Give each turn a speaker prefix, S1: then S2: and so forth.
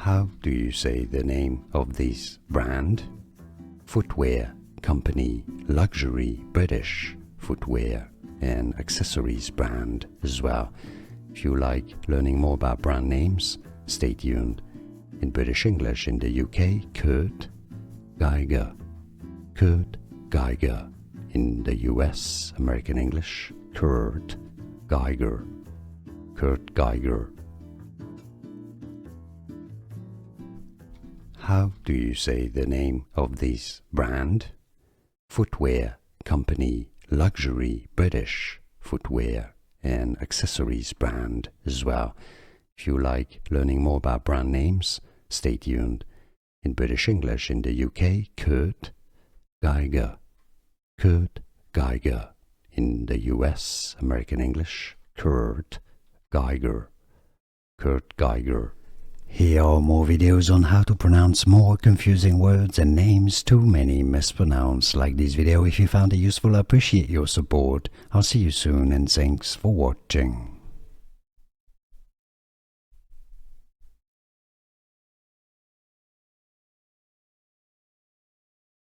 S1: How do you say the name of this brand? Footwear company, luxury British footwear and accessories brand as well. If you like learning more about brand names, stay tuned. In British English in the UK, Kurt Geiger. Kurt Geiger. In the US, American English, Kurt Geiger. Kurt Geiger. How do you say the name of this brand? Footwear company, luxury British footwear and accessories brand as well. If you like learning more about brand names, stay tuned. In British English in the UK, Kurt Geiger. Kurt Geiger. In the US, American English, Kurt Geiger. Kurt Geiger. Here are more videos on how to pronounce more confusing words and names too many mispronounced. Like this video if you found it useful. I appreciate your support. I'll see you soon and thanks for watching.